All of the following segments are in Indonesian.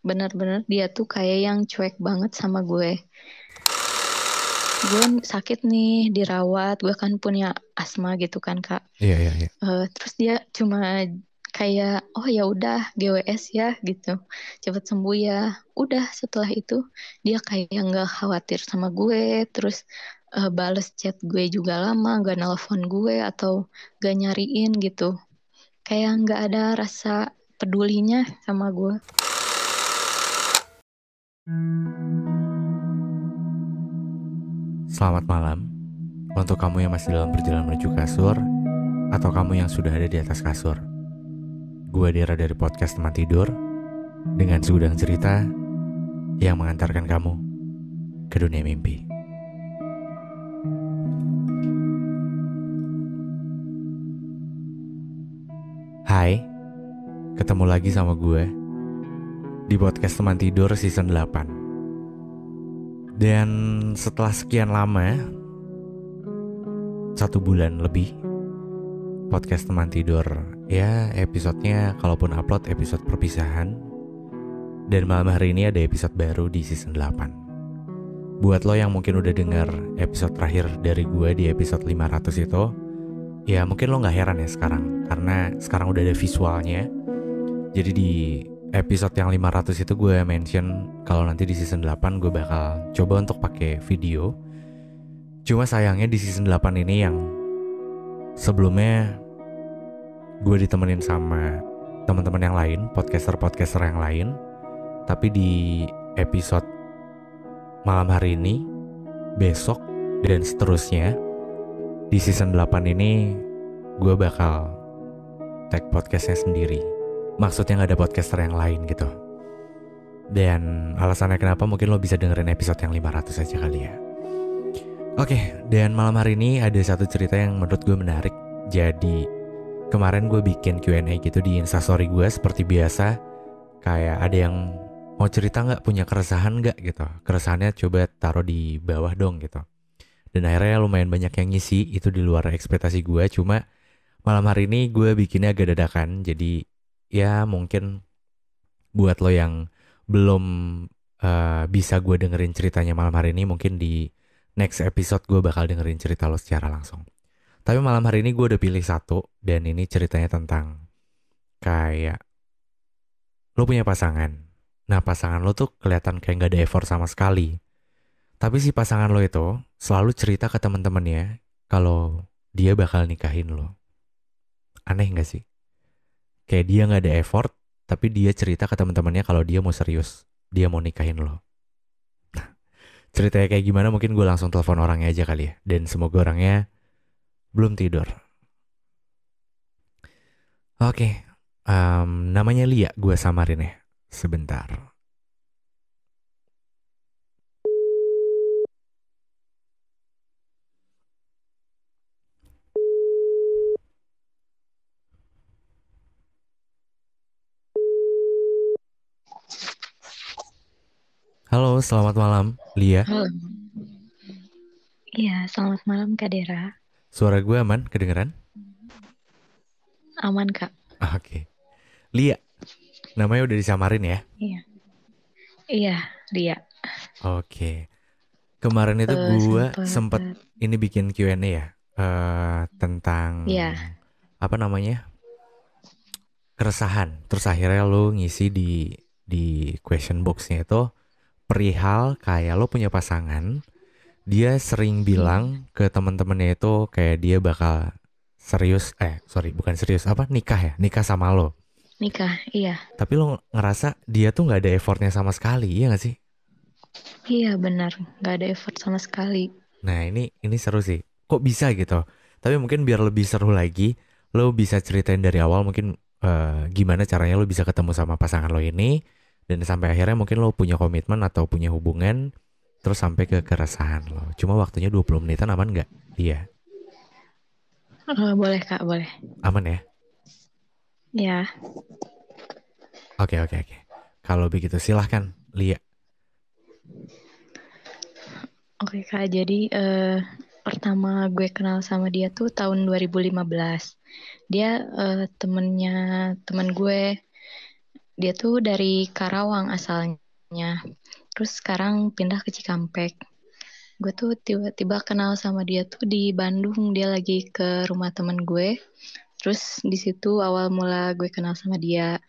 benar-benar dia tuh kayak yang cuek banget sama gue. Gue sakit nih, dirawat, gue kan punya asma gitu kan Kak. Iya, iya, iya. Terus dia cuma kayak oh ya udah GWS ya gitu, cepet sembuh ya. Udah setelah itu dia kayak nggak khawatir sama gue, terus bales chat gue juga lama, nggak nelpon gue atau nggak nyariin gitu, kayak nggak ada rasa pedulinya sama gue. Selamat malam untuk kamu yang masih dalam perjalanan menuju kasur atau kamu yang sudah ada di atas kasur. Gue Dera dari podcast Teman Tidur dengan segudang cerita yang mengantarkan kamu ke dunia mimpi. Hai, ketemu lagi sama gue di podcast Teman Tidur season 8. Dan setelah sekian lama, 1 bulan lebih, podcast Teman Tidur ya episodenya kalaupun upload episode perpisahan. Dan malam hari ini ada episode baru di season 8. Buat lo yang mungkin udah denger episode terakhir dari gue di episode 500 itu, ya mungkin lo gak heran ya sekarang, karena sekarang udah ada visualnya. Jadi di episode yang 500 itu gue mention kalau nanti di season 8 gue bakal coba untuk pakai video. Cuma sayangnya di season 8 ini yang sebelumnya gue ditemenin sama teman-teman yang lain, podcaster-podcaster yang lain. Tapi di episode malam hari ini, besok, dan seterusnya di season 8 ini gue bakal tag podcastnya sendiri. Maksudnya gak ada podcaster yang lain gitu. Dan alasannya kenapa mungkin lo bisa dengerin episode yang 500 aja kali ya. Oke, dan malam hari ini ada satu cerita yang menurut gue menarik. Jadi kemarin gue bikin Q&A gitu di Instastory gue seperti biasa. Kayak ada yang mau cerita gak, punya keresahan gak gitu. Keresahannya coba taruh di bawah dong gitu. Dan akhirnya lumayan banyak yang ngisi, itu di luar ekspektasi gue. Cuma malam hari ini gue bikinnya agak dadakan. Jadi ya mungkin buat lo yang belum bisa gue dengerin ceritanya malam hari ini, mungkin di next episode gue bakal dengerin cerita lo secara langsung. Tapi malam hari ini gue udah pilih satu, dan ini ceritanya tentang kayak lo punya pasangan. Nah pasangan lo tuh kelihatan kayak gak ada effort sama sekali. Tapi si pasangan lo itu selalu cerita ke teman-temannya kalau dia bakal nikahin lo. Aneh gak sih? Kayak dia gak ada effort, tapi dia cerita ke teman-temannya kalau dia mau serius, dia mau nikahin lo. Nah, ceritanya kayak gimana mungkin gue langsung telepon orangnya aja kali ya. Dan semoga orangnya belum tidur. Oke, namanya Lia, gue samarin ya. Sebentar. Halo, selamat malam, Lia. Halo. Iya, selamat malam Kak Dera. Suara gue aman, kedengeran? Aman Kak. Oke. Lia, namanya udah disamarin ya? Iya, iya dia. Oke. Kemarin itu gue Sempet, sempet ini bikin Q&A ya. Tentang ya. apa namanya? Keresahan. Terus akhirnya lo ngisi di question box-nya itu perihal kayak lo punya pasangan, dia sering bilang ke teman-temannya itu kayak dia bakal serius, bukan serius, apa, nikah ya, nikah sama lo. Nikah, iya. Tapi lo ngerasa dia tuh nggak ada effortnya sama sekali, iya nggak sih? Iya benar, nggak ada effort sama sekali. Nah ini seru sih. Kok bisa gitu? Tapi mungkin biar lebih seru lagi, lo bisa ceritain dari awal mungkin gimana caranya lo bisa ketemu sama pasangan lo ini, dan sampai akhirnya mungkin lo punya komitmen atau punya hubungan, terus sampai ke keresahan lo. Cuma waktunya 20 menitan, aman nggak? Iya, Boleh Kak, boleh. aman ya? Ya, Oke, oke, oke. Kalau begitu silahkan, Lia. oke Kak. Jadi pertama gue kenal sama dia tuh tahun 2015. Dia temennya temen gue. Dia tuh dari Karawang asalnya. Terus sekarang pindah ke Cikampek. Gue tuh tiba-tiba kenal sama dia tuh di Bandung. Dia lagi ke rumah temen gue. Terus di situ awal mula gue kenal sama dia.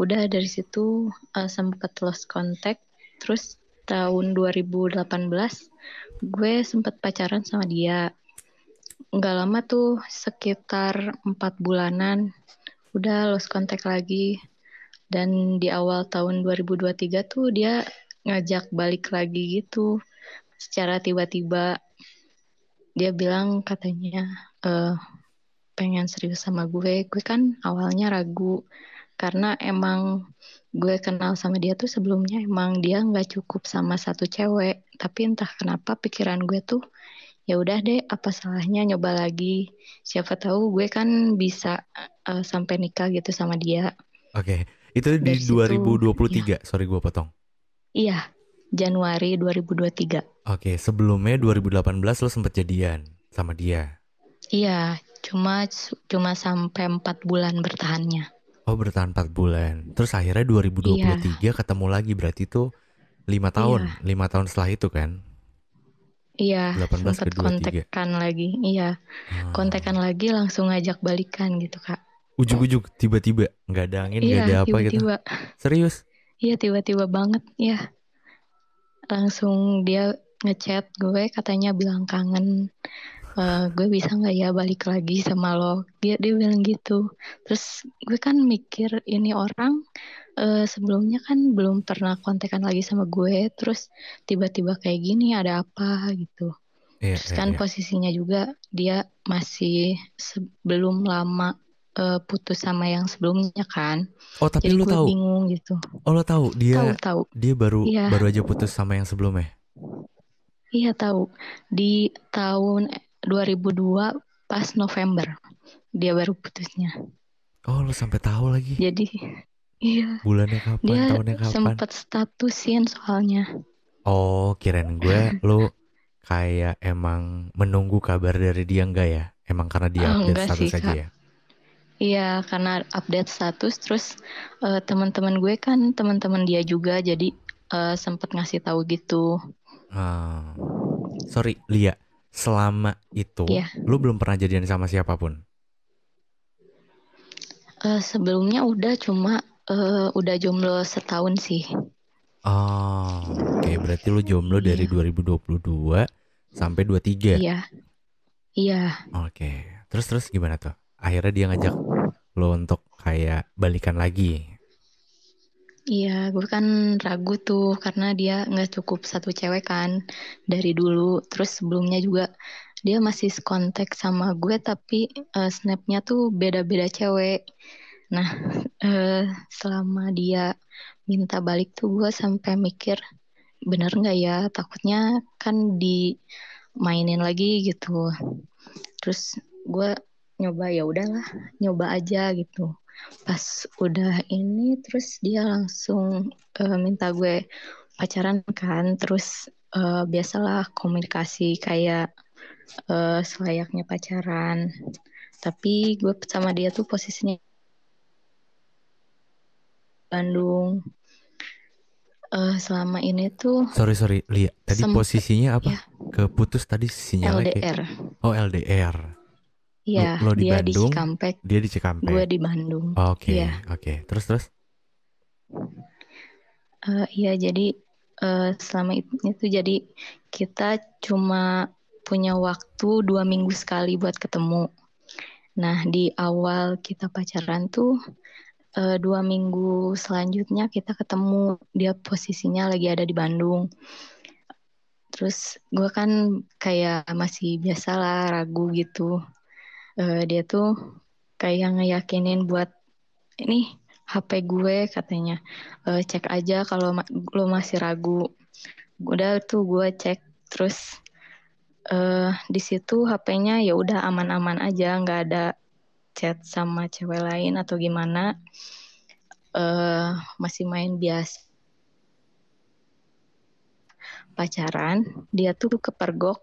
Udah dari situ sempet lost contact. Terus tahun 2018 gue sempet pacaran sama dia. Nggak lama tuh, sekitar 4 bulanan. Udah lost contact lagi. Dan di awal tahun 2023 tuh dia ngajak balik lagi gitu. Secara tiba-tiba dia bilang katanya eh, pengen serius sama gue. Gue kan awalnya ragu karena emang gue kenal sama dia tuh sebelumnya emang dia nggak cukup sama satu cewek. Tapi entah kenapa pikiran gue tuh ya udah deh, apa salahnya nyoba lagi. Siapa tahu gue kan bisa sampai nikah gitu sama dia. Oke, itu di Dari situ ya, 2023. Sorry gue potong. iya, Januari 2023. Oke, sebelumnya 2018 lo sempet jadian sama dia. Iya, cuma cuma sampai 4 bulan bertahannya. Oh, bertahan 4 bulan. Terus akhirnya Iya, 2023 ketemu lagi, berarti itu 5 tahun. iya, 5 tahun setelah itu kan. iya, 18 sempat ke 23. kontekan lagi. Iya, kontekan Hmm. lagi langsung ngajak balikan gitu, Kak. Ujuk-ujuk tiba-tiba nggak ada angin, nggak Iya, ada apa gitu. tiba-tiba. Serius? Iya, tiba-tiba banget. Iya, langsung dia ngechat gue katanya bilang kangen. Gue bisa nggak ya balik lagi sama lo? Dia bilang gitu. Terus gue kan mikir ini orang sebelumnya kan belum pernah kontekan lagi sama gue. Terus tiba-tiba kayak gini ada apa gitu. Iya, Terus iya, kan iya. posisinya juga dia masih belum lama putus sama yang sebelumnya kan. Oh, tapi Jadi lo gue tahu. bingung gitu. Oh, lo tahu Tahu. dia baru Iya, baru aja putus sama yang sebelumnya. iya tahu. Di tahun 2002 pas November dia baru putusnya. Oh, lo sampai tahu lagi. Jadi iya, Bulannya kapan, dia tahunnya kapan? sempat statusin soalnya. Oh, kirain gue lo kayak emang menunggu kabar dari dia, enggak ya? Emang karena dia update Enggak status sih aja Kak. ya? Iya, karena update status terus teman-teman gue kan teman-teman dia juga jadi sempat ngasih tahu gitu. Ah, sorry, Lia. Selama itu, Iya, lu belum pernah jadian sama siapapun? sebelumnya udah cuma udah jomblo setahun sih. Oh, oke. Berarti lu jomblo dari Iya, 2022 sampai 23. iya, iya. Oke. Terus gimana tuh? Akhirnya dia ngajak lu untuk kayak balikan lagi. Iya, gue kan ragu tuh karena dia nggak cukup satu cewek kan dari dulu. Terus sebelumnya juga dia masih kontak sama gue tapi snapnya tuh beda-beda cewek. Nah, eh, selama dia minta balik tuh gue sampai mikir bener nggak ya? Takutnya kan dimainin lagi gitu. Terus gue nyoba ya udahlah, nyoba aja gitu. Pas udah ini terus dia langsung minta gue pacaran kan. Terus biasalah komunikasi kayak selayaknya pacaran. Tapi gue sama dia tuh posisinya Bandung. Selama ini tuh Sorry, Lia. Tadi sempet posisinya apa? ya Keputus tadi sinyalnya kayak. LDR. Oh, LDR. Ya, Lo di dia di Bandung, Cikampek, dia di gue Cikampek. di Bandung. Oke, Iya, oke. Terus. iya jadi selama itu jadi kita cuma punya waktu 2 minggu sekali buat ketemu. Nah, di awal kita pacaran tuh 2 minggu selanjutnya kita ketemu. Dia posisinya lagi ada di Bandung. Terus gue kan kayak masih biasalah ragu gitu. Dia tuh kayak ngeyakinin buat ini HP gue katanya. Cek aja kalau lo masih ragu. Udah tuh gue cek terus di situ HP-nya ya udah aman-aman aja, nggak ada chat sama cewek lain atau gimana. Masih main biasa pacaran. Dia tuh kepergok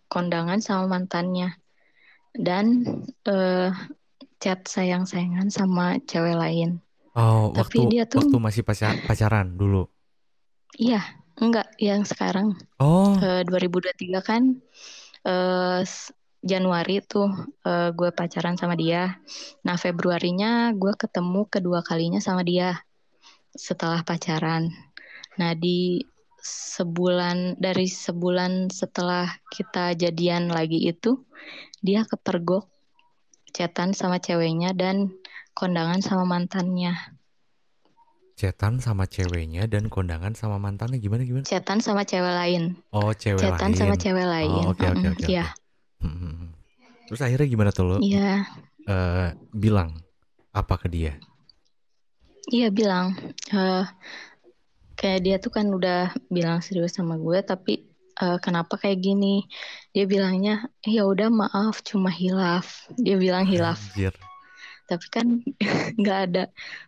kondangan sama mantannya dan chat sayang-sayangan sama cewek lain. Oh, Tapi waktu dia tuh, waktu masih pacaran dulu. iya, enggak yang sekarang. Oh, 2023 kan, eh, Januari tuh gue pacaran sama dia. Nah, Februarinya gue ketemu kedua kalinya sama dia setelah pacaran. Nah, dari sebulan setelah kita jadian lagi itu, dia kepergok chatan sama ceweknya dan kondangan sama mantannya. chatan sama ceweknya dan kondangan sama mantannya gimana gimana? Chatan sama cewek lain. Oh, cewek Chatan lain. sama cewek Oh, lain. oke oke oke Iya, oke. Hmm. Terus akhirnya gimana tuh lo iya, bilang apa ke dia? iya bilang. eh Kayak dia tuh kan udah bilang serius sama gue, tapi kenapa kayak gini? Dia bilangnya, ya udah maaf, cuma hilaf. Dia bilang hilaf. Anjir. Tapi kan nggak ada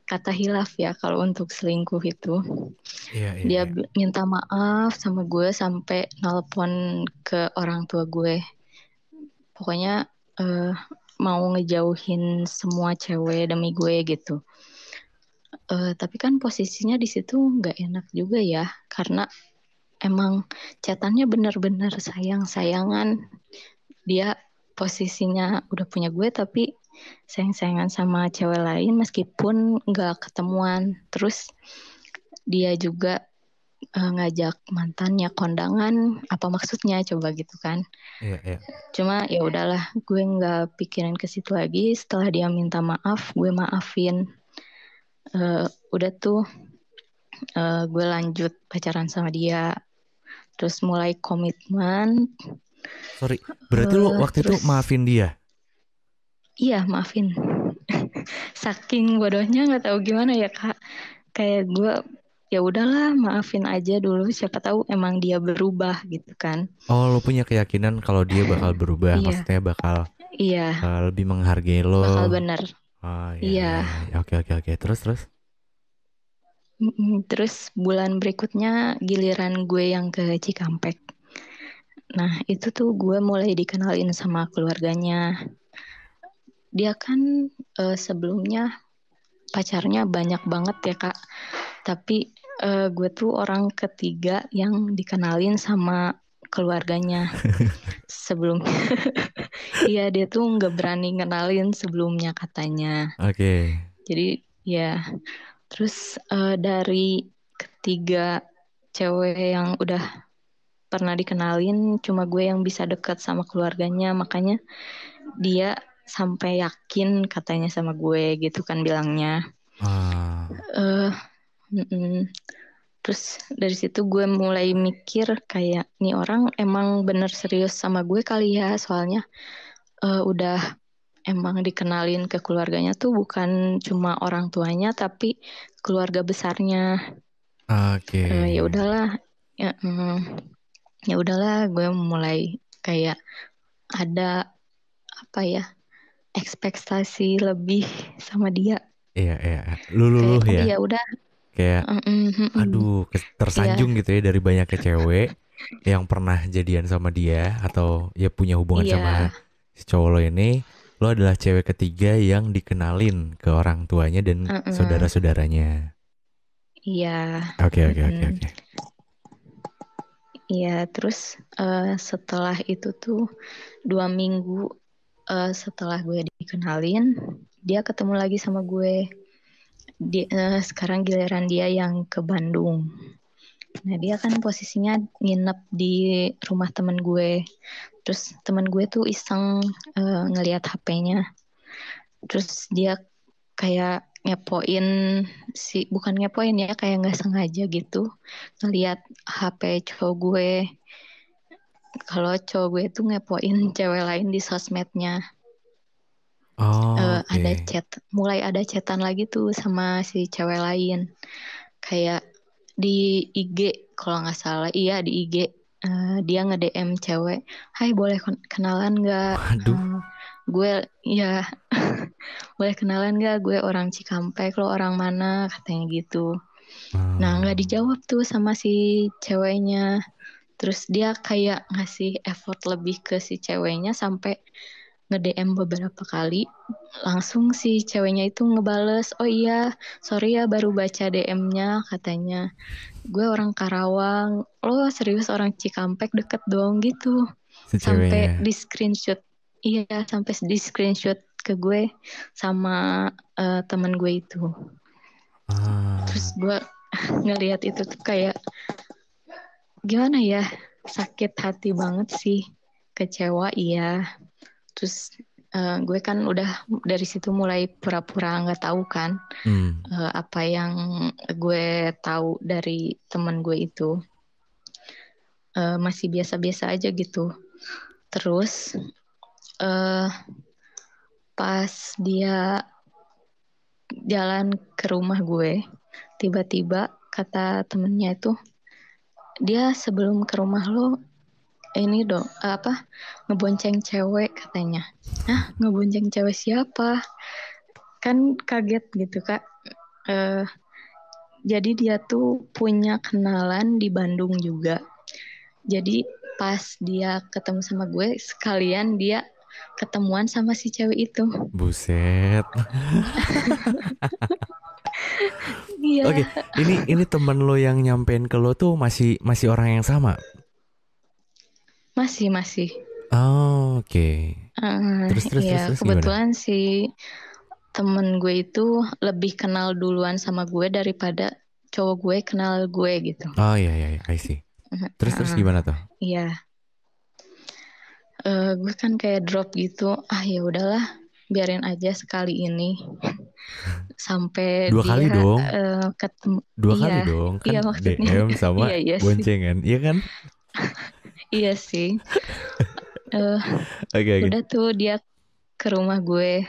kata hilaf ya kalau untuk selingkuh itu. Iya iya Dia iya. minta maaf sama gue sampai nelpon ke orang tua gue. Pokoknya eh, mau ngejauhin semua cewek demi gue gitu. Tapi kan posisinya di situ nggak enak juga ya, karena emang chatannya bener-bener sayang-sayangan. Dia posisinya udah punya gue tapi sayang-sayangan sama cewek lain meskipun nggak ketemuan. Terus dia juga ngajak mantannya kondangan. Apa maksudnya coba gitu kan? Iya iya. Cuma ya udahlah, gue nggak pikirin ke situ lagi. Setelah dia minta maaf, gue maafin. Udah tuh gue lanjut pacaran sama dia. Terus mulai komitmen. Sorry, berarti lo waktu itu Terus maafin dia? iya maafin. Saking bodohnya nggak tahu gimana ya Kak. Kayak gue ya udahlah maafin aja dulu. Siapa tahu emang dia berubah gitu kan. Oh, lo punya keyakinan kalau dia bakal berubah, Iya, maksudnya bakal iya, lebih menghargai lo. bakal bener. Oh iya Iya. iya iya. Oke oke oke. Terus terus. Terus bulan berikutnya giliran gue yang ke Cikampek. Nah itu tuh gue mulai dikenalin sama keluarganya. Dia kan sebelumnya pacarnya banyak banget ya Kak. Tapi gue tuh orang ketiga yang dikenalin sama keluarganya sebelumnya. Iya dia tuh nggak berani kenalin sebelumnya katanya. Oke. Jadi ya terus dari ketiga cewek yang udah pernah dikenalin cuma gue yang bisa dekat sama keluarganya, makanya dia sampai yakin katanya sama gue gitu kan bilangnya. Ah, eh mm-mm. Terus dari situ gue mulai mikir kayak nih orang emang bener serius sama gue kali ya, soalnya udah emang dikenalin ke keluarganya tuh bukan cuma orang tuanya tapi keluarga besarnya. oke. Ya udahlah, ya, ya udahlah gue mulai kayak ada apa ya, ekspektasi lebih sama dia. Iya iya. Luluh Kayak oh ya. ya udah, Kayak aduh ya tersanjung gitu ya dari banyaknya cewek yang pernah jadian sama dia atau ya punya hubungan sama iya, si cowok lo ini. Lo adalah cewek ketiga yang dikenalin ke orang tuanya dan saudara-saudaranya. iya, Oke oke oke oke. iya. Terus setelah itu tuh 2 minggu setelah gue dikenalin, dia ketemu lagi sama gue. Sekarang giliran dia yang ke Bandung. Nah dia kan posisinya nginep di rumah temen gue. Terus temen gue tuh iseng ngelihat HP-nya. Terus dia kayak ngepoin, bukan ngepoin ya, kayak nggak sengaja gitu ngelihat HP cowok gue. Kalau cowok gue tuh ngepoin cewek lain di sosmednya. Oh, Ada oke. chat, mulai ada chatan lagi tuh sama si cewek lain. Kayak di IG kalau nggak salah, iya di IG. Dia nge-DM cewek, hai boleh kenalan nggak? Waduh. Eh, gue ya boleh kenalan nggak? Gue orang Cikampek, lo orang mana? Katanya gitu. Nah nggak Hmm. dijawab tuh sama si ceweknya. Terus dia kayak ngasih effort lebih ke si ceweknya sampai nge-DM beberapa kali, langsung si ceweknya itu ngebales, oh iya sorry ya baru baca DM-nya katanya. Gue orang Karawang, lo serius orang Cikampek deket dong gitu. Si Sampai ceweknya. di screenshot, iya sampai di screenshot ke gue sama teman gue itu. Terus Ah, gue ngelihat itu tuh kayak gimana ya, sakit hati banget sih, kecewa iya. Terus gue kan udah dari situ mulai pura-pura nggak tahu kan hmm. apa yang gue tahu dari teman gue itu. Masih biasa-biasa aja gitu. Terus eh, pas dia jalan ke rumah gue, tiba-tiba kata temennya itu, dia sebelum ke rumah lo ini dong apa ngebonceng cewek katanya. Nah, ngebonceng cewek siapa? Kan kaget gitu Kak. Eh, jadi dia tuh punya kenalan di Bandung juga. Jadi pas dia ketemu sama gue, sekalian dia ketemuan sama si cewek itu. Buset. Oke, Iya, ini temen lo yang nyampein ke lo tuh masih masih orang yang sama. masih. Oh, oke. Terus Iya, terus gimana? kebetulan si temen gue itu lebih kenal duluan sama gue daripada cowok gue kenal gue gitu. Oh iya iya, iya, I see. Terus Heeh, gimana tuh? iya. Gue kan kayak drop gitu. Ah ya udahlah, biarin aja sekali ini. Sampai Dua kali dia dong. ketemu. Dua kali Iya, dong, kan iya maksudnya. DM sama Iya iya sih, boncengan, iya kan? iya sih. Eh, Oke oke. udah tuh dia ke rumah gue.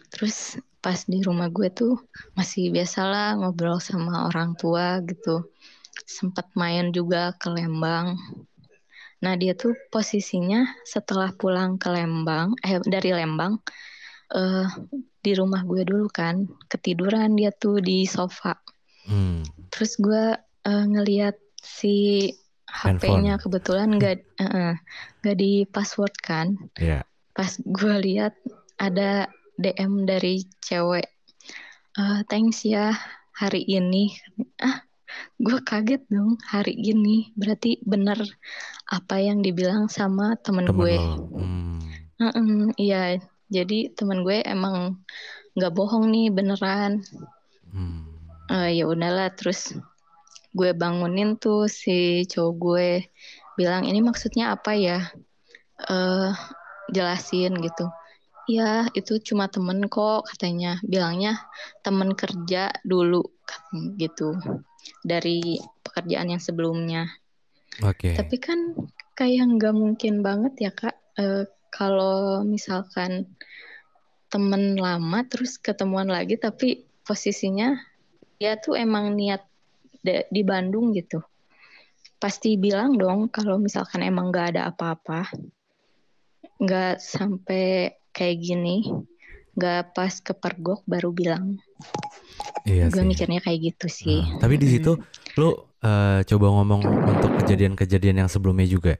Terus pas di rumah gue tuh masih biasalah ngobrol sama orang tua gitu. Sempat main juga ke Lembang. Nah dia tuh posisinya setelah pulang ke Lembang, dari Lembang, eh, di rumah gue dulu kan, ketiduran dia tuh di sofa. Hmm, Terus gue ngeliat si HP-nya handphone, kebetulan nggak di password kan. ya. Pas gue lihat ada DM dari cewek, thanks ya hari ini. Ah, gue kaget dong, hari ini berarti bener apa yang dibilang sama temen Temen gue. lo. Hmm, Iya, jadi temen gue emang nggak bohong nih, beneran. hmm. Ya udahlah, terus gue bangunin tuh si cowok gue, bilang ini maksudnya apa ya? eh Jelasin gitu. Ya itu cuma temen kok katanya. Bilangnya temen kerja dulu gitu. Dari pekerjaan yang sebelumnya. Oke. Tapi kan kayak nggak mungkin banget ya Kak. Kalau misalkan temen lama terus ketemuan lagi tapi posisinya dia tuh emang niat di Bandung gitu. Pasti bilang dong kalau misalkan emang nggak ada apa-apa. Nggak sampai kayak gini. Nggak pas kepergok baru bilang. Iya Gue sih. mikirnya kayak gitu sih. Tapi di situ lo coba ngomong untuk kejadian-kejadian yang sebelumnya juga.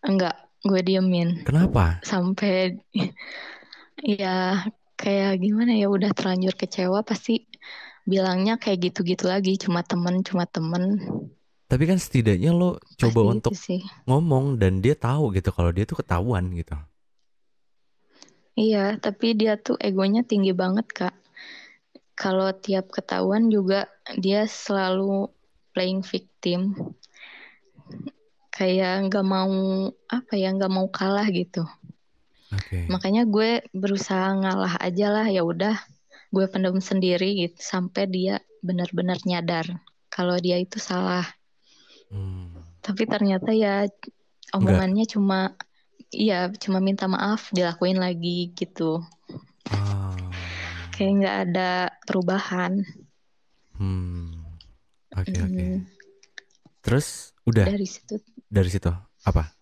Enggak, gue diemin. Kenapa? Sampai ya kayak gimana ya udah terlanjur kecewa pasti bilangnya kayak gitu-gitu lagi. Cuma temen. Tapi kan setidaknya lo coba Pasti gitu untuk sih. ngomong dan dia tahu gitu kalau dia tuh ketahuan gitu. Iya, tapi dia tuh egonya tinggi banget, Kak. Kalau tiap ketahuan juga dia selalu playing victim. Kayak nggak mau apa ya, nggak mau kalah gitu. Oke. Makanya gue berusaha ngalah aja lah, ya udah gue pendam sendiri gitu sampai dia benar-benar nyadar kalau dia itu salah. Hmm. Tapi ternyata ya Enggak. omongannya cuma minta maaf dilakuin lagi gitu. Kayak Oh. nggak ada perubahan. Hmm. Oke oke. Hmm, Terus udah dari situ, dari situ apa?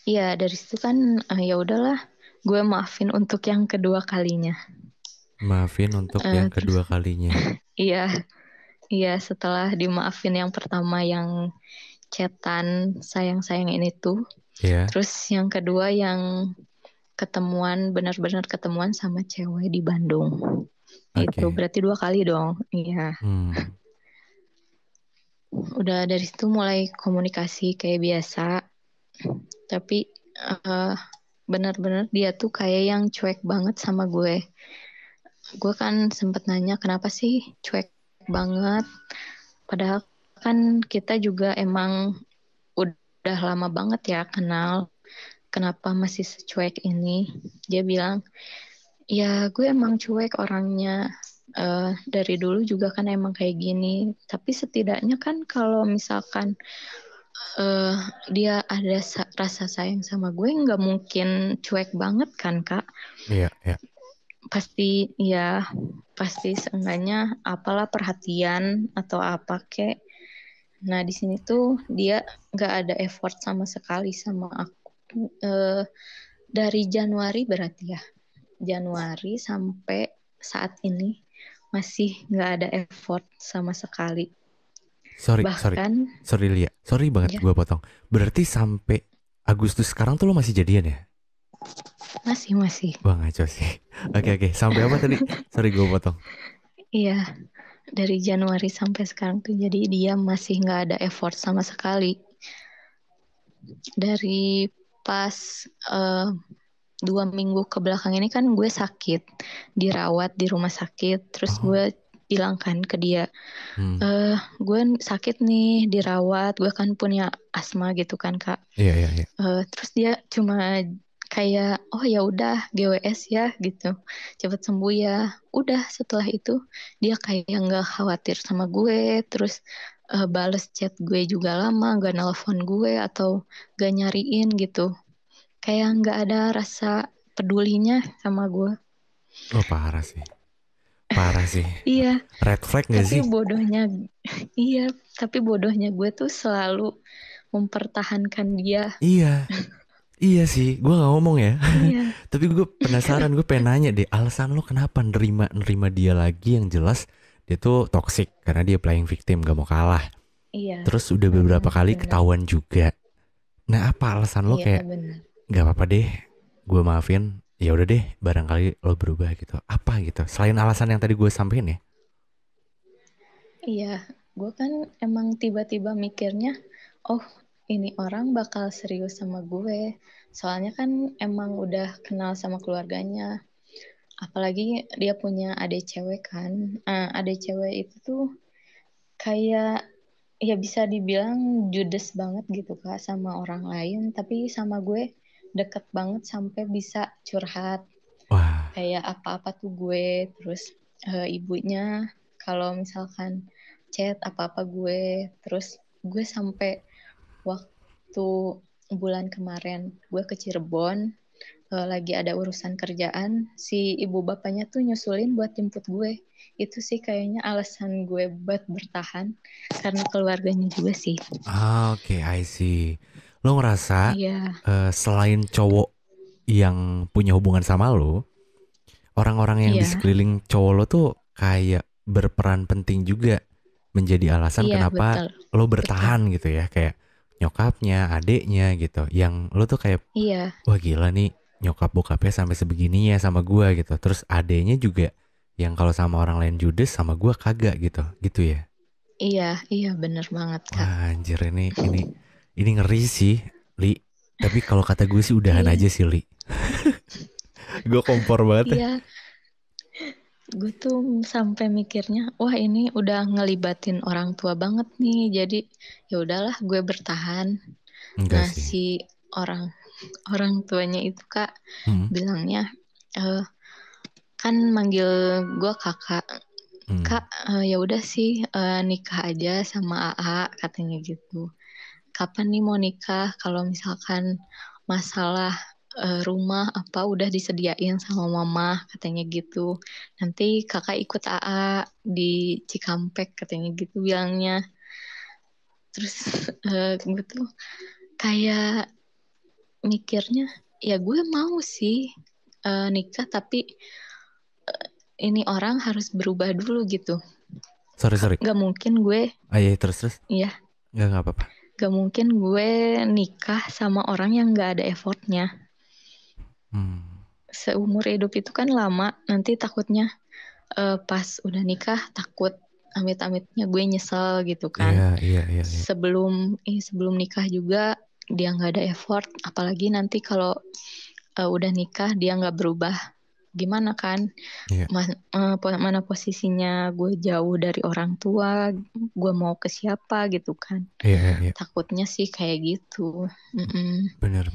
iya dari situ kan ya udahlah, gue maafin untuk yang kedua kalinya. Maafin untuk yang Terus kedua kalinya. iya, iya setelah dimaafin yang pertama yang chatan sayang-sayang ini tuh, Iya. Terus yang kedua yang benar-benar ketemuan sama cewek di Bandung. Itu Oke. berarti 2 kali dong. Iya. Hmm. Udah dari situ mulai komunikasi kayak biasa. Tapi eh, benar-benar dia tuh kayak yang cuek banget sama gue. Gue kan sempet nanya kenapa sih cuek banget. Padahal kan kita juga emang udah lama banget ya kenal. Kenapa masih secuek ini? Dia bilang, ya gue emang cuek orangnya. Dari dulu juga kan emang kayak gini. Tapi setidaknya kan kalau misalkan eh, dia ada rasa sayang sama gue, nggak mungkin cuek banget kan Kak? Iya, iya. Pasti ya, pasti seenggaknya apalah perhatian atau apa kek. Nah di sini tuh dia nggak ada effort sama sekali sama aku. Dari Januari berarti ya, Januari sampai saat ini masih nggak ada effort sama sekali. Sorry, sorry. Bahkan Sorry Lia. Sorry banget ya gue potong. Berarti sampai Agustus sekarang tuh lo masih jadian ya? masih Wah ngaco sih. Oke, oke. Sampai apa tadi? Sorry gue potong. iya dari Januari sampai sekarang tuh jadi dia masih nggak ada effort sama sekali. Dari pas eh, 2 minggu ke belakang ini kan gue sakit, dirawat di rumah sakit, terus Oh. gue bilang kan ke dia, Hmm. gue sakit nih, dirawat, gue kan punya asma gitu kan Kak. Iya, iya, iya. Terus dia cuma kayak, oh ya udah GWS ya gitu, cepet sembuh ya. Udah setelah itu dia kayak nggak khawatir sama gue, terus bales chat gue juga lama, gak nelpon gue atau gak nyariin gitu. Kayak nggak ada rasa pedulinya sama gue. Oh parah sih. Parah sih. Iya, Red flag gak tapi sih? bodohnya, iya, tapi bodohnya gue tuh selalu mempertahankan dia. Iya. Iya sih. Gue gak ngomong ya. Iya, Tapi gue penasaran. Gue pengen nanya deh. Alasan lo kenapa nerima dia lagi yang jelas dia tuh toxic. Karena dia playing victim. Gak mau kalah. iya, Terus udah beberapa kali benar, ketahuan juga. Nah apa alasan lo iya kayak benar. gak apa-apa deh. Gue maafin. Ya udah deh. Barangkali lo berubah gitu. Apa gitu. Selain alasan yang tadi gue sampein ya. Iya, gue kan emang tiba-tiba mikirnya, oh ini orang bakal serius sama gue. Soalnya kan emang udah kenal sama keluarganya. Apalagi dia punya adik cewek kan. Adik cewek itu tuh kayak ya bisa dibilang judes banget gitu Kak sama orang lain. Tapi sama gue deket banget sampai bisa curhat. Wah. Kayak apa-apa tuh gue. Terus ibunya kalau misalkan chat apa-apa gue. Terus gue sampai waktu bulan kemarin gue ke Cirebon lagi ada urusan kerjaan, si ibu bapaknya tuh nyusulin buat jemput gue. Itu sih kayaknya alasan gue buat bertahan karena keluarganya juga sih. Oke, I see. Lo ngerasa Iya, selain cowok yang punya hubungan sama lo, orang-orang yang di iya, sekeliling cowok lo tuh kayak berperan penting juga menjadi alasan iya kenapa betul, lo betul. bertahan gitu ya, kayak nyokapnya, adeknya gitu, yang lo tuh kayak Iya, wah gila nih nyokap bokapnya sampai sebegininya sama gua gitu, terus adeknya juga yang kalau sama orang lain judes sama gua kagak gitu, gitu ya. iya, iya bener banget Kak. Wah anjir ini ngeri sih, Li. Tapi kalau kata gue sih udahan Iya, aja sih, Li. Gue kompor banget ya. iya. Gue tuh sampai mikirnya, wah ini udah ngelibatin orang tua banget nih. Jadi ya udahlah gue bertahan. Enggak Nah, sih. si orang orang tuanya itu Kak Hmm, bilangnya, eh, kan manggil gue kakak. hmm. Kak, ya udah sih nikah aja sama AA katanya gitu. Kapan nih mau nikah? Kalau misalkan masalah rumah apa udah disediain sama mama katanya gitu. Nanti kakak ikut AA di Cikampek katanya gitu bilangnya. Terus gue tuh kayak mikirnya ya gue mau sih nikah tapi ini orang harus berubah dulu gitu. Sorry, sorry. Gak mungkin gue Ah iya terus terus. ya Enggak apa-apa. gak mungkin gue nikah sama orang yang gak ada effortnya. Seumur hidup itu kan lama, nanti takutnya pas udah nikah takut amit-amitnya gue nyesel gitu kan. Iya. Sebelum nikah juga dia nggak ada effort, apalagi nanti kalau udah nikah dia nggak berubah, gimana kan? Iya. Mana posisinya gue jauh dari orang tua, gue mau ke siapa gitu kan? Iya. Takutnya sih kayak gitu. Benar.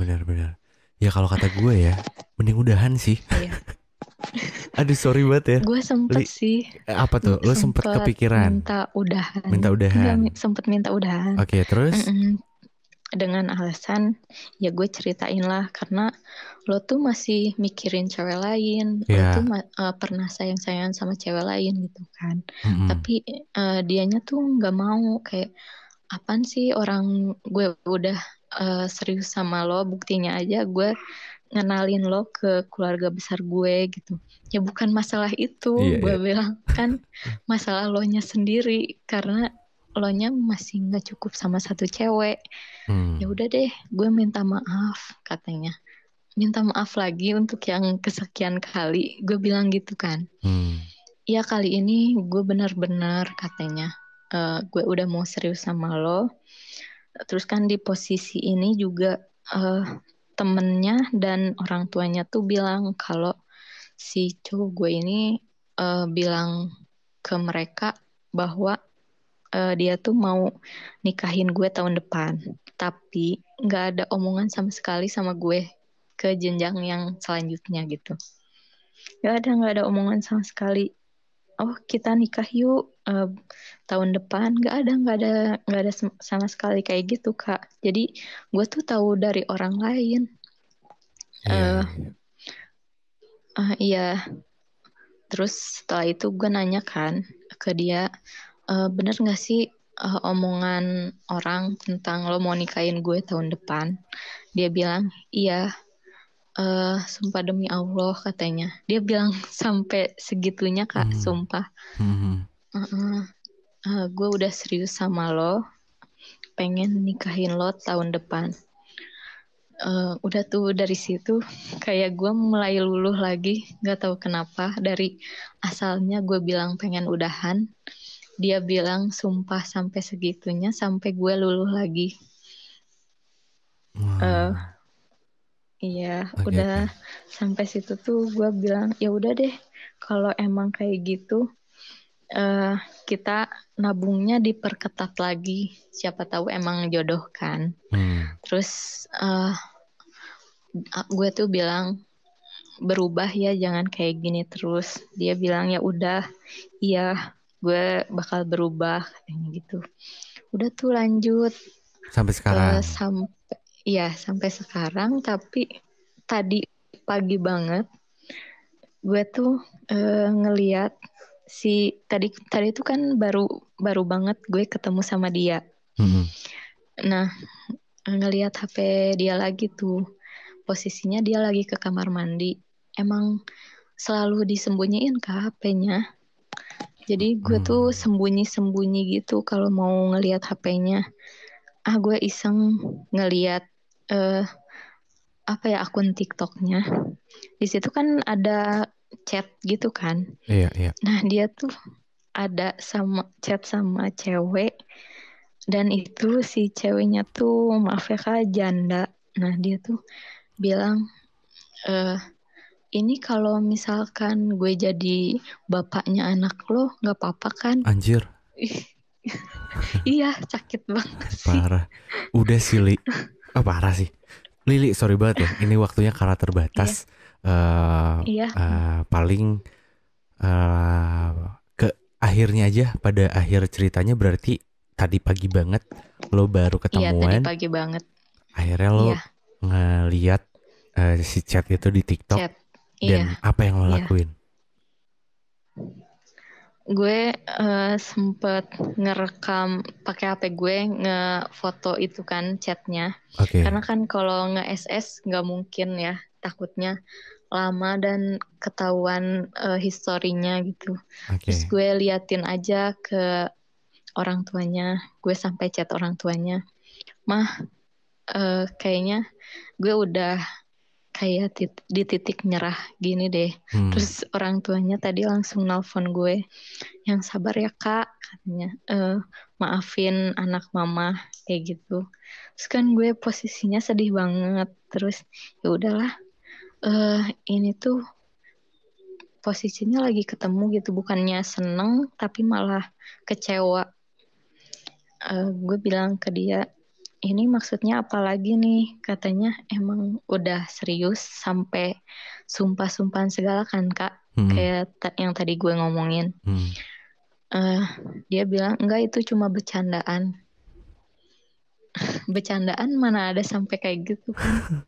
Ya kalau kata gue ya, mending udahan sih. Iya. Aduh sorry banget ya. Gue sempet sih, Apa tuh? gue Lo sempet sempet kepikiran? minta udahan. Minta udahan. Enggak, sempet minta udahan. Oke, terus? Dengan alasan ya gue ceritain lah, karena lo tuh masih mikirin cewek lain, lo tuh Ya. pernah sayang-sayangan sama cewek lain gitu kan. Mm-mm. Tapi dianya tuh nggak mau, kayak apaan sih, orang gue udah serius sama lo, buktinya aja gue ngenalin lo ke keluarga besar gue gitu. Ya bukan masalah itu, gue Iya. bilang kan masalah lo nya sendiri, karena lo nya masih nggak cukup sama satu cewek. Ya udah deh, gue minta maaf katanya. Minta maaf lagi untuk yang kesekian kali, gue bilang gitu kan. Ya kali ini gue benar-benar katanya, gue udah mau serius sama lo. Terus kan di posisi ini juga temennya dan orang tuanya tuh bilang kalau si cowok gue ini bilang ke mereka bahwa dia tuh mau nikahin gue tahun depan, tapi nggak ada omongan sama sekali sama gue ke jenjang yang selanjutnya gitu. Nggak ada omongan sama sekali. Oh kita nikah yuk tahun depan. Nggak ada sama sekali kayak gitu Kak. Jadi gue tuh tahu dari orang lain. Iya. Iya. Terus setelah itu gue nanya kan ke dia, bener nggak sih omongan orang tentang lo mau nikahin gue tahun depan? Dia bilang, iya, sumpah demi Allah katanya. Dia bilang sampai segitunya Kak, sumpah. Gue udah serius sama lo, pengen nikahin lo tahun depan. Udah tuh dari situ kayak gue mulai luluh lagi, nggak tahu kenapa. Dari asalnya gue bilang pengen udahan, dia bilang sumpah sampai segitunya, sampai gue luluh lagi. Iya, udah sampai situ tuh gue bilang ya udah deh, kalau emang kayak gitu kita nabungnya diperketat lagi, siapa tahu emang jodoh kan. Terus gue tuh bilang berubah ya, jangan kayak gini terus. Dia bilang ya udah, iya gue bakal berubah katanya gitu. Udah tuh lanjut sampai sekarang. Sampai sekarang. Tapi tadi pagi banget gue tuh ngeliat tadi itu kan baru banget gue ketemu sama dia. Nah, ngeliat HP dia lagi tuh, posisinya dia lagi ke kamar mandi. Emang selalu disembunyiin Kak HP-nya. Jadi gue tuh sembunyi-sembunyi gitu kalau mau ngeliat HP-nya. Gue iseng ngeliat akun TikTok-nya. Di situ kan ada chat gitu kan. Iya. Nah dia tuh ada chat sama cewek, dan itu si ceweknya tuh maaf ya Kak, janda. Nah dia tuh bilang, ini kalau misalkan gue jadi bapaknya anak lo nggak apa-apa kan? Anjir. Iya, sakit banget sih. Parah. Udah sih Li. Parah sih. Lili, sorry banget ya. Ini waktunya karena terbatas. Iya. Paling ke akhirnya aja. Pada akhir ceritanya berarti tadi pagi banget lo baru ketemuan. Iya, tadi pagi banget. Akhirnya lo ngeliat si chat itu di TikTok. Dan apa yang lo lakuin? Gue sempet ngerekam pakai HP gue, ngefoto itu kan chatnya. Karena kan kalau nge-SS nggak mungkin ya, takutnya lama dan ketahuan historinya gitu. Terus gue liatin aja ke orang tuanya, gue sampai chat orang tuanya. Mah, kayaknya gue udah kayak di titik nyerah gini deh. Terus orang tuanya tadi langsung nelpon gue, yang sabar ya kak, katanya. Maafin anak mama kayak gitu. Terus kan gue posisinya sedih banget. Terus ya udahlah, ini tuh posisinya lagi ketemu gitu, bukannya seneng tapi malah kecewa. Gue bilang ke dia, ini maksudnya apa lagi nih? Katanya emang udah serius sampai sumpah-sumpahan segala kan Kak? Kayak yang tadi gue ngomongin. Eh, Dia bilang enggak, itu cuma bercandaan. Bercandaan mana ada sampai kayak gitu kan?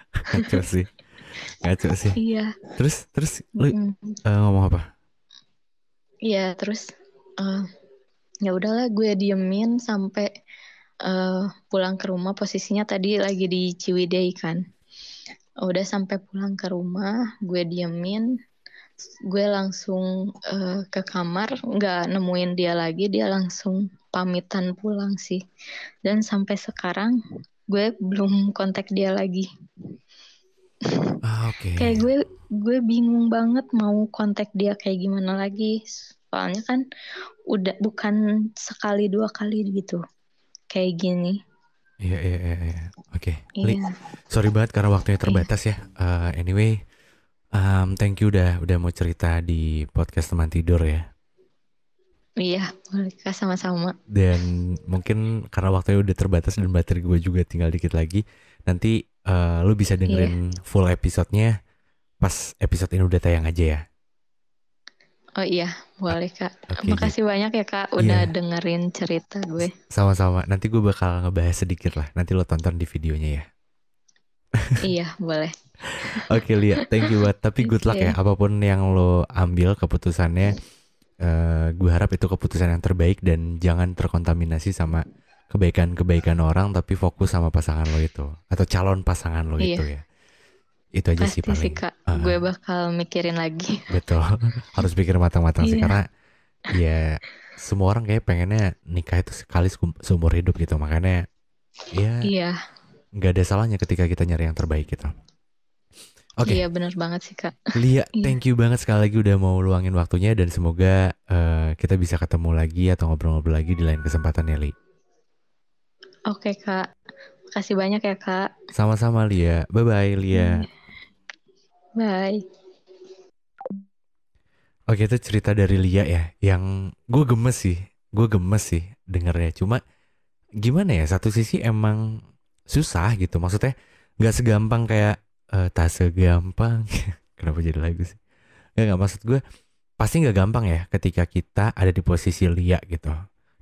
Ngaco sih, ngaco sih. Iya. Terus lu ngomong apa? Iya, terus ya udahlah gue diemin sampai pulang ke rumah. Posisinya tadi lagi di Ciwidey kan. Udah sampai pulang ke rumah, gue diemin, gue langsung ke kamar, nggak nemuin dia lagi, dia langsung pamitan pulang sih. Dan sampai sekarang gue belum kontak dia lagi. Oke. Kayak gue bingung banget mau kontak dia kayak gimana lagi. Soalnya kan udah bukan sekali dua kali gitu kayak gini. Iya. Oke. Li, Iya. sorry banget karena waktunya Iya. terbatas ya. Anyway, thank you udah mau cerita di podcast teman tidur ya. Iya, boleh Kak, sama-sama. Dan mungkin karena waktunya udah terbatas dan baterai gue juga tinggal dikit lagi, nanti lu bisa Iya. dengerin full episode-nya pas episode ini udah tayang aja ya. Oh iya, boleh Kak. Oke, Makasih banyak ya Kak udah iya, dengerin cerita gue. sama-sama. Nanti gue bakal ngebahas sedikit lah. Nanti lo tonton di videonya ya. Iya, boleh. Oke, Lia, thank you banget. Tapi good luck ya, Oke. apapun yang lo ambil keputusannya. Gue harap itu keputusan yang terbaik dan jangan terkontaminasi sama kebaikan-kebaikan orang, tapi fokus sama pasangan lo itu atau calon pasangan lo itu Iya, ya. Itu aja sih pasti sih paling. Kak. Gue bakal mikirin lagi. Betul. Harus pikir matang-matang sih Iya, karena ya semua orang kayak pengennya nikah itu sekali seumur hidup gitu. Makanya ya iya, nggak ada salahnya ketika kita nyari yang terbaik gitu. iya Oke, bener banget sih Kak. Lia, Iya, thank you banget sekali lagi udah mau luangin waktunya dan semoga kita bisa ketemu lagi atau ngobrol-ngobrol lagi di lain kesempatan ya, Li. oke Kak. Makasih banyak ya Kak. Sama-sama, Lia. Bye-bye, Lia. Iya, bye. Oke, itu cerita dari Lia ya, yang gue gemes sih dengernya. Cuma gimana ya, satu sisi emang susah gitu. Maksudnya nggak segampang kayak tak segampang. Kenapa jadi lagu sih? Nggak, maksud gue pasti nggak gampang ya ketika kita ada di posisi Lia gitu.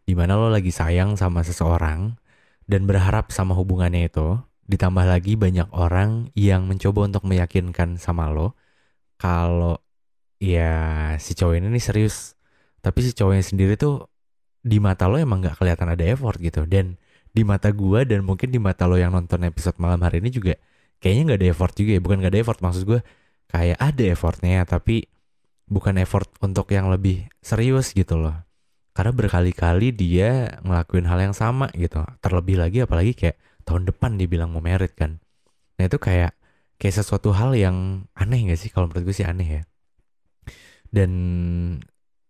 Dimana lo lagi sayang sama seseorang dan berharap sama hubungannya itu. Ditambah lagi banyak orang yang mencoba untuk meyakinkan sama lo kalau ya si cowok ini nih serius. Tapi si cowoknya sendiri tuh di mata lo emang nggak kelihatan ada effort gitu. Dan di mata gua dan mungkin di mata lo yang nonton episode malam hari ini juga kayaknya nggak ada effort juga ya. Bukan nggak ada effort, maksud gue kayak ada effortnya tapi bukan effort untuk yang lebih serius gitu loh. Karena berkali-kali dia ngelakuin hal yang sama gitu. Terlebih lagi apalagi kayak tahun depan dia bilang mau merit kan. Nah itu kayak sesuatu hal yang aneh gak sih? Kalau menurut gue sih aneh ya. Dan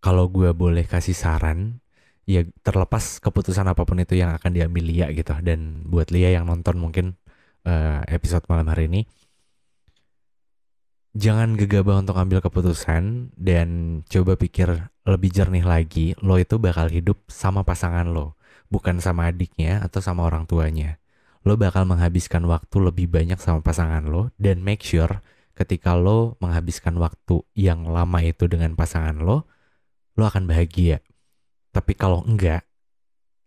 kalau gue boleh kasih saran, ya terlepas keputusan apapun itu yang akan diambil Lia gitu. Dan buat Lia yang nonton mungkin episode malam hari ini, jangan gegabah untuk ambil keputusan dan coba pikir lebih jernih lagi. Lo itu bakal hidup sama pasangan lo, bukan sama adiknya atau sama orang tuanya. Lo bakal menghabiskan waktu lebih banyak sama pasangan lo dan make sure ketika lo menghabiskan waktu yang lama itu dengan pasangan lo akan bahagia. Tapi kalau enggak,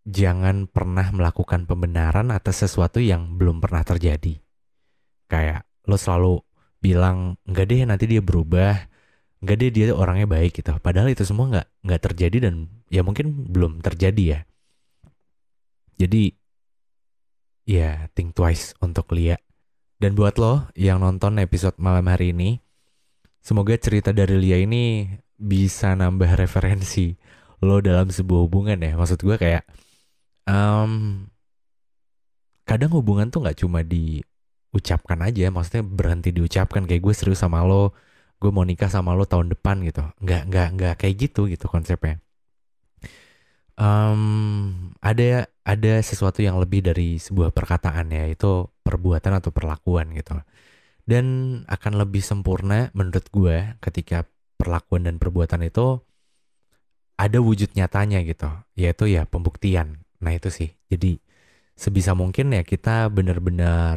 jangan pernah melakukan pembenaran atas sesuatu yang belum pernah terjadi. Kayak lo selalu bilang enggak deh nanti dia berubah, enggak deh dia orangnya baik gitu. Padahal itu semua nggak terjadi dan ya mungkin belum terjadi ya. Jadi ya think twice untuk Lia. Dan buat lo yang nonton episode malam hari ini, semoga cerita dari Lia ini bisa nambah referensi lo dalam sebuah hubungan ya. Maksud gue kayak kadang hubungan tuh nggak cuma diucapkan aja, maksudnya berhenti diucapkan kayak gue serius sama lo, gue mau nikah sama lo tahun depan gitu. Nggak kayak gitu konsepnya. Ada sesuatu yang lebih dari sebuah perkataan ya, itu perbuatan atau perlakuan gitu. Dan akan lebih sempurna menurut gue ketika perlakuan dan perbuatan itu ada wujud nyatanya gitu, yaitu ya pembuktian. Nah itu sih, jadi sebisa mungkin ya kita benar-benar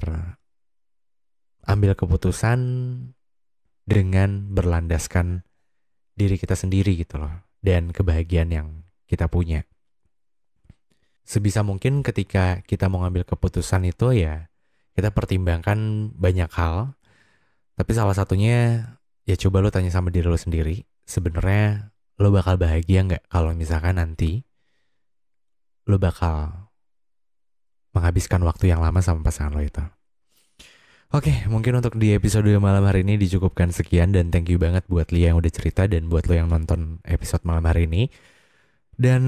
ambil keputusan dengan berlandaskan diri kita sendiri gitu loh, dan kebahagiaan yang kita punya. Sebisa mungkin ketika kita mau ngambil keputusan itu ya kita pertimbangkan banyak hal, tapi salah satunya ya coba lo tanya sama diri lo sendiri, sebenarnya lo bakal bahagia nggak kalau misalkan nanti lo bakal menghabiskan waktu yang lama sama pasangan lo itu. Oke, mungkin untuk di episode malam hari ini dicukupkan sekian, dan thank you banget buat Lia yang udah cerita dan buat lo yang nonton episode malam hari ini. Dan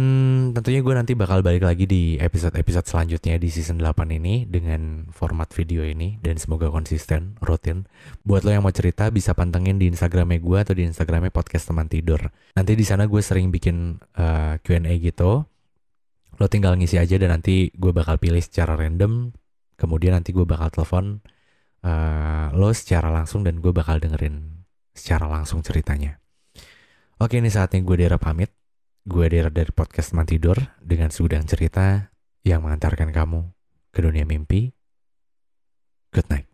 tentunya gue nanti bakal balik lagi di episode-episode selanjutnya di season 8 ini dengan format video ini, dan semoga konsisten, rutin. Buat lo yang mau cerita bisa pantengin di Instagramnya gue atau di Instagramnya Podcast Teman Tidur. Nanti di sana gue sering bikin Q&A gitu. Lo tinggal ngisi aja dan nanti gue bakal pilih secara random. Kemudian nanti gue bakal telepon lo secara langsung dan gue bakal dengerin secara langsung ceritanya. Oke, ini saatnya gue Dera pamit. Gue Dera dari Podcast Teman Tidur dengan segudang cerita yang mengantarkan kamu ke dunia mimpi. Good night.